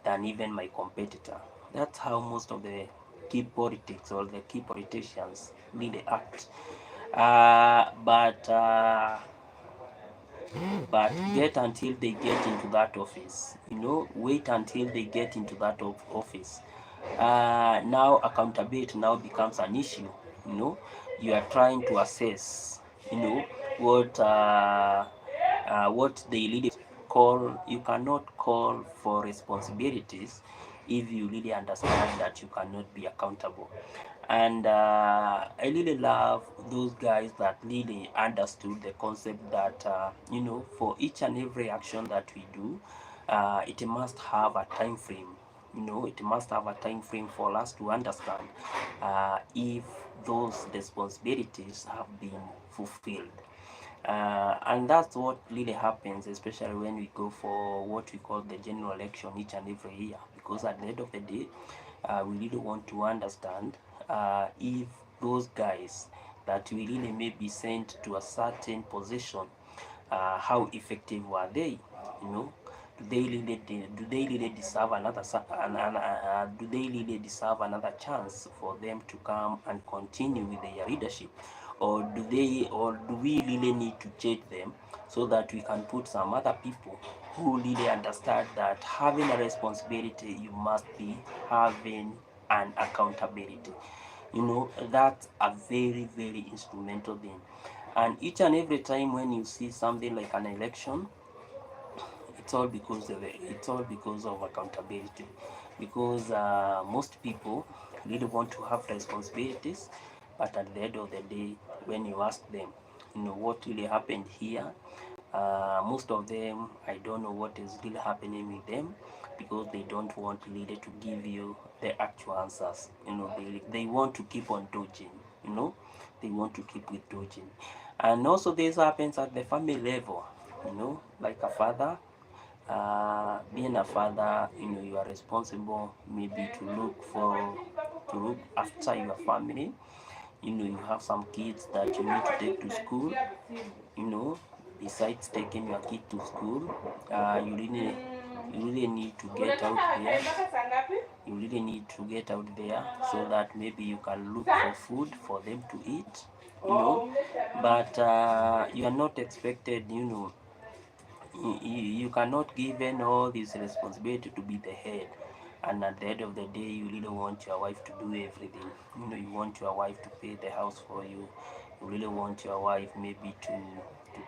than even my competitor. That's how most of the key politics or the key politicians really act. But get until they get into that office, you know, wait until they get into that office. Now accountability now becomes an issue, you know. You are trying to assess, you know, what they really call. You cannot call for responsibilities if you really understand that you cannot be accountable. And I really love those guys that really understood the concept that you know, for each and every action that we do, it must have a time frame. You know, it must have a time frame for us to understand if those responsibilities have been fulfilled. And that's what really happens, especially when we go for what we call the general election each and every year. Because at the end of the day, we really want to understand if those guys that we really may be sent to a certain position, how effective were they? You know, do they really deserve do they really deserve another chance for them to come and continue with their leadership, or do we really need to change them so that we can put some other people who really understand that having a responsibility, you must be having an accountability. You know, that's a very very instrumental thing. And each and every time when you see something like an election, it's all because of accountability, because most people really want to have responsibilities, but at the end of the day, when you ask them, you know, what really happened here, most of them, I don't know what is really happening with them, because they don't want really to give you the actual answers. You know, they want to keep on dodging, you know, they want to keep with dodging. And also this happens at the family level, like a father. Being a father, you are responsible maybe to look after your family. You have some kids that you need to take to school. you know Besides taking your kid to school, you really need to get out there. You really need to get out there so that maybe you can look for food for them to eat. But you are not expected, you cannot given all this responsibility to be the head, and at the end of the day you really want your wife to do everything. You want your wife to pay the house for you. You really want your wife maybe to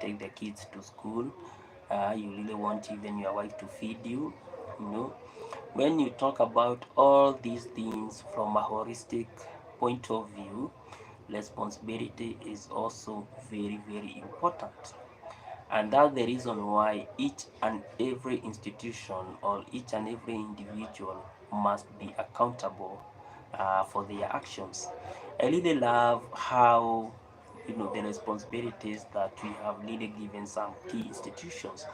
take the kids to school. You really want even your wife to feed you. you know when you talk about all these things from a holistic point of view, responsibility is also very, very important. And that's the reason why each and every institution or each and every individual must be accountable for their actions. I really love how the responsibilities that we have really given some key institutions.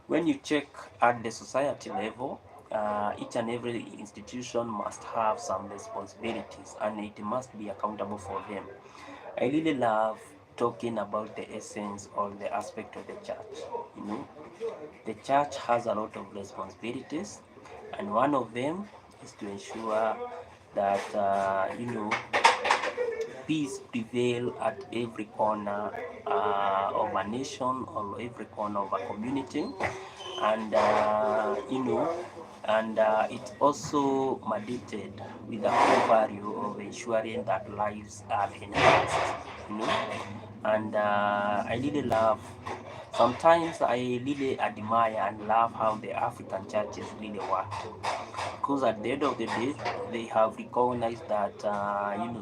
When you check at the society level, each and every institution must have some responsibilities and it must be accountable for them. I really love talking about the essence or the aspect of the church. You know, the church has a lot of responsibilities, and one of them is to ensure that peace prevail at every corner of a nation or every corner of a community. And it's also mandated with the core value of ensuring that lives are enhanced. you know and I really love, sometimes I really admire and love how the African churches really work, because at the end of the day they have recognized that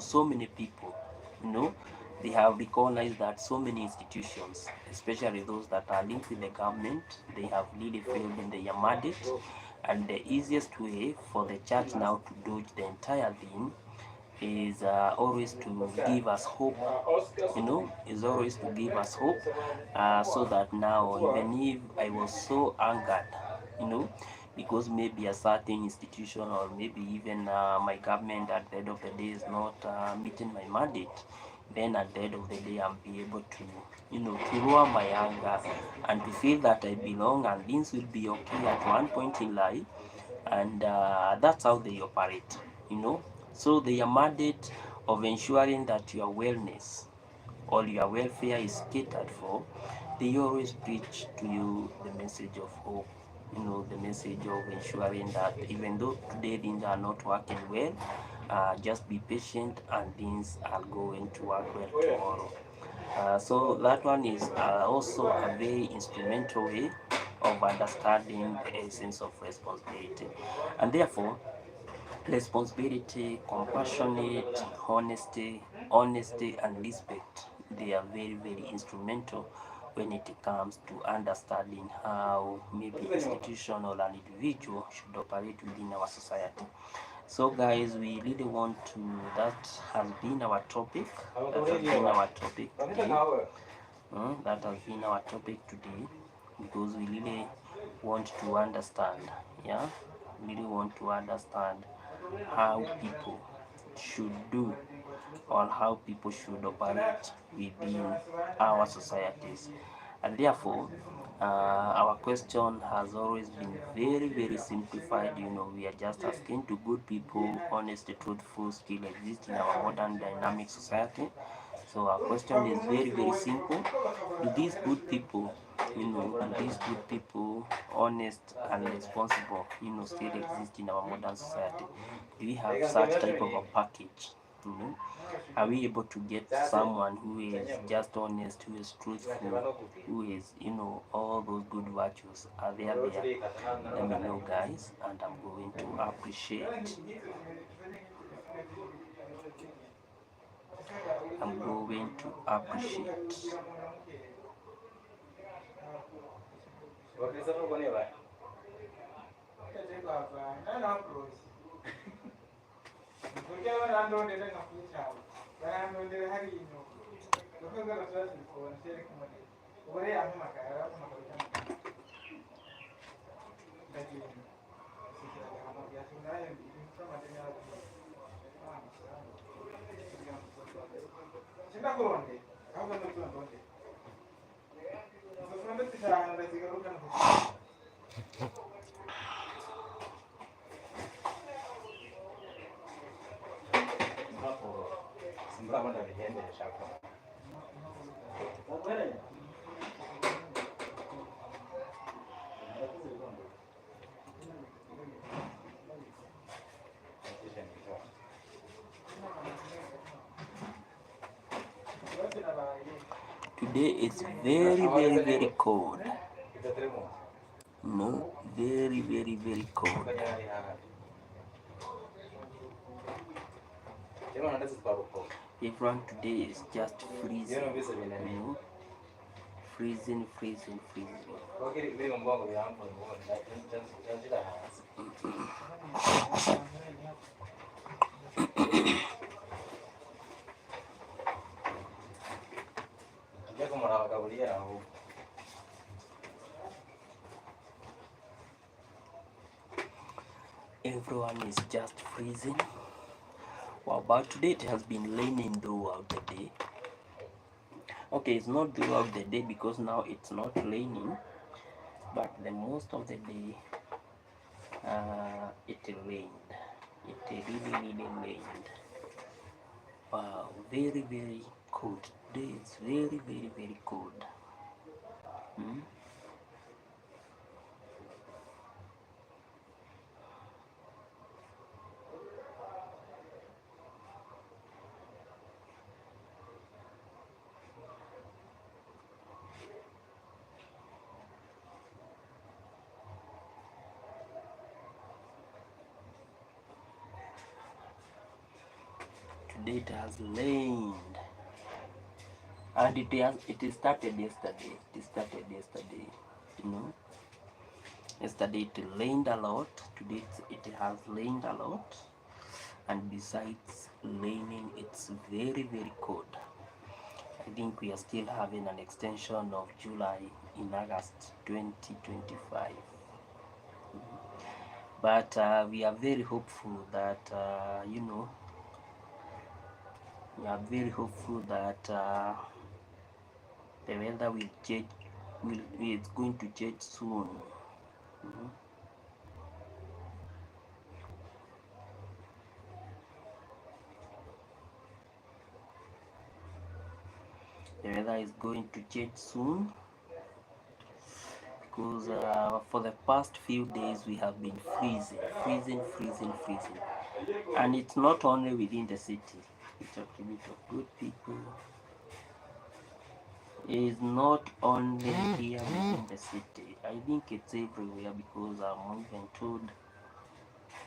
so many people, you know they have recognized that so many institutions, especially those that are linked with the government, they have really failed in their mandate. And the easiest way for the church now to dodge the entire thing is always to give us hope. Is always to give us hope, so that now, even if I was so angered, you know because maybe a certain institution or maybe even my government at the end of the day is not meeting my mandate, then at the end of the day I'm be able to to lower my anger and to feel that I belong and things will be okay at one point in life. And that's how they operate. So their mandate of ensuring that your wellness or your welfare is catered for, they always preach to you the message of hope, the message of ensuring that even though today things are not working well, just be patient and things are going to work well tomorrow. So that one is also a very instrumental way of understanding the essence of responsibility. And therefore, responsibility, compassionate, honesty, and respect, they are very, very instrumental when it comes to understanding how maybe institution or an individual should operate within our society. So guys, we really want to, that has been our topic. That has been our topic today, because we really want to understand, yeah, we really want to understand how people should do or how people should operate within our societies. And therefore, our question has always been very, very simplified. We are just asking, do good people, honest, truthful, still exist in our modern dynamic society? So our question is very, very simple. Do these good people, honest and responsible, still exist in our modern society? Do we have such type of a package? You know, are we able to get someone who is just honest, who is truthful, who is, all those good virtues? Are they there? Let me know, guys, and I'm going to appreciate. I'm going to appreciate. Today is very cold. No, very cold. Everyone, today is just freezing. Freezing. Everyone is just freezing. Wow, but today it has been raining throughout the day. Okay, it's not throughout the day because now it's not raining, but the most of the day it rained. It really rained. Wow, very cold. Today is very cold. Hmm? Today it has rained, and it started yesterday. You know, yesterday it rained a lot. Today it has rained a lot, and besides raining, it's very cold. I think we are still having an extension of July in August 2025. But we are very hopeful that we are very hopeful that the weather will change. It's going to change soon. Mhm. The weather is going to change soon because for the past few days we have been freezing, and it's not only within the city. It's a community of good people. Is not only here within the city. I think it's everywhere because I'm even told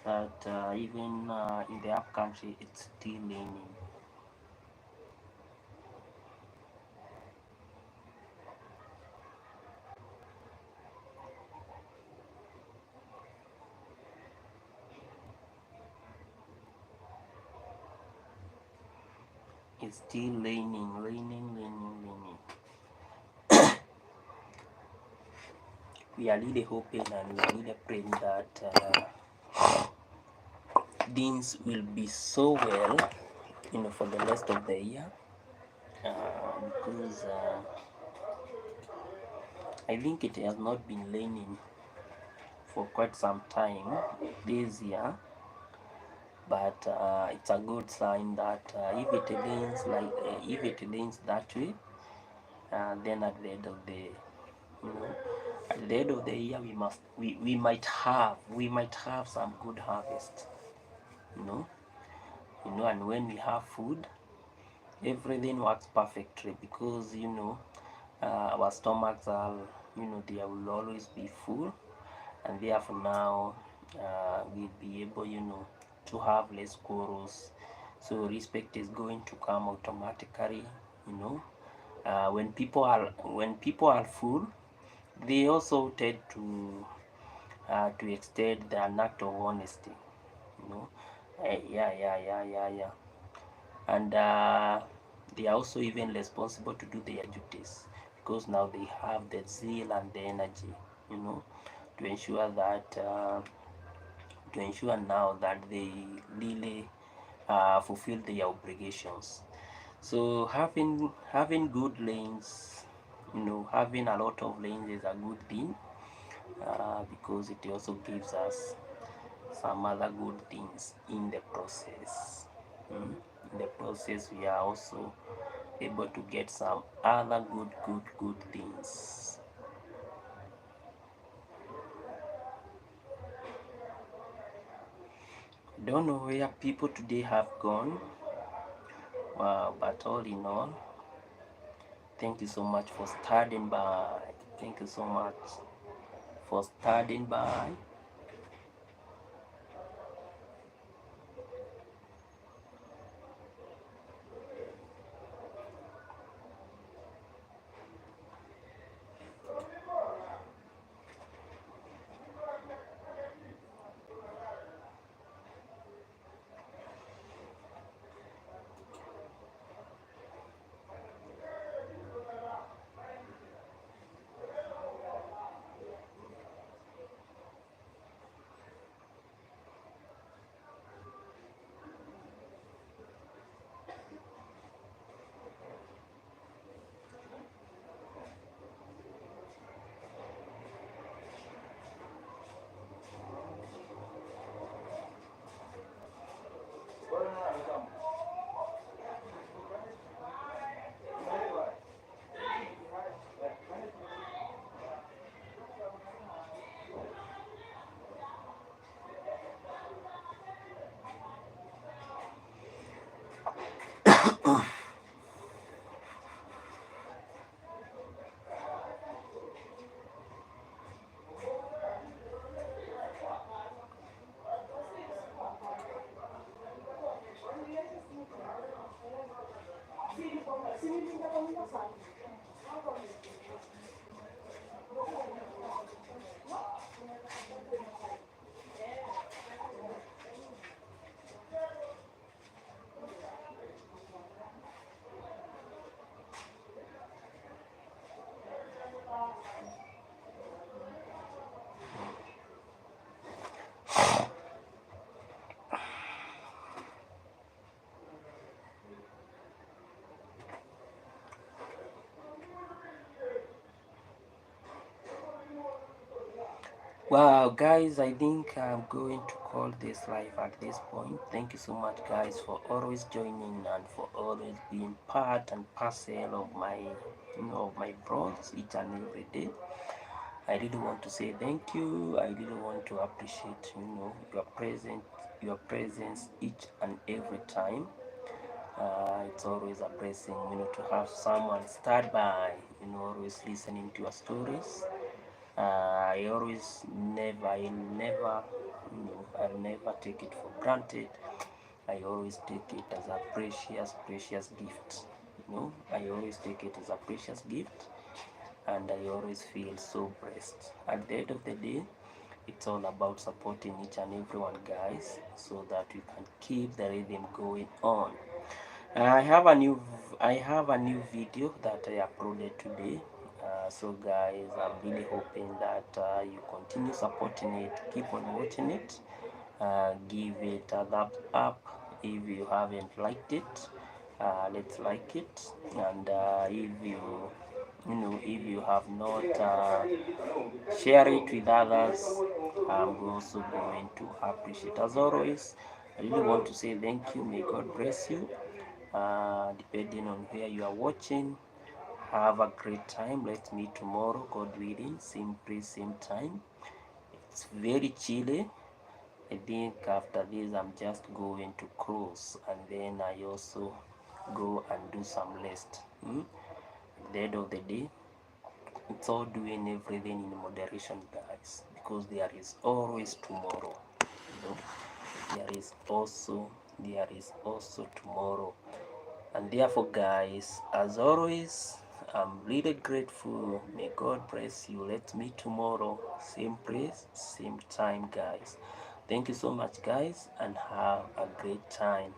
that even in the up country it's still raining. It's still raining. We are really hoping and we are really praying that things will be so well, for the rest of the year, because I think it has not been raining for quite some time this year, but it's a good sign that if it rains that way, then at the end of the year we might have some good harvest, you know and when we have food, everything works perfectly because our stomachs are, they will always be full, and therefore now we'll be able to have less quarrels, so respect is going to come automatically. When people are full, they also tend to extend an act of honesty. you know yeah. And They are also even responsible to do their duties, because now they have the zeal and the energy, you know, to ensure that now that they really fulfill their obligations. So having good lanes, having a lot of lanes is a good thing, because it also gives us some other good things in the process. In the process, we are also able to get some other good things. Don't know where people today have gone. Wow, but all in all, thank you so much for standing by. Thank you so much for standing by. Wow, guys, I think I'm going to call this live at this point. Thank you so much, guys, for always joining and for always being part and parcel of my, of my vlogs each and every day. I really want to say thank you. I really want to appreciate, your presence each and every time. It's always a blessing, to have someone start by, always listening to your stories. I always I'll never take it for granted. I always take it as a precious gift. I always take it as a precious gift, and I always feel so blessed. At the end of the day, it's all about supporting each and everyone, guys, so that we can keep the rhythm going on. I have a new video that I uploaded today. So guys, I'm really hoping that you continue supporting it, keep on watching it, give it a thumbs up. If you haven't liked it, let's like it. And if you have not share it with others, I'm also going to appreciate. As always, I really want to say thank you. May God bless you. Depending on where you are watching, have a great time. Let's meet tomorrow, God willing, same place, same time. It's very chilly. I think after this I'm just going to cruise, and then I also go and do some rest. At the end of the day, it's all doing everything in moderation, guys, because there is always tomorrow. There is also tomorrow. And therefore, guys, as always, I'm really grateful. May God bless you. Let's meet tomorrow, same place, same time, guys. Thank you so much, guys, and have a great time.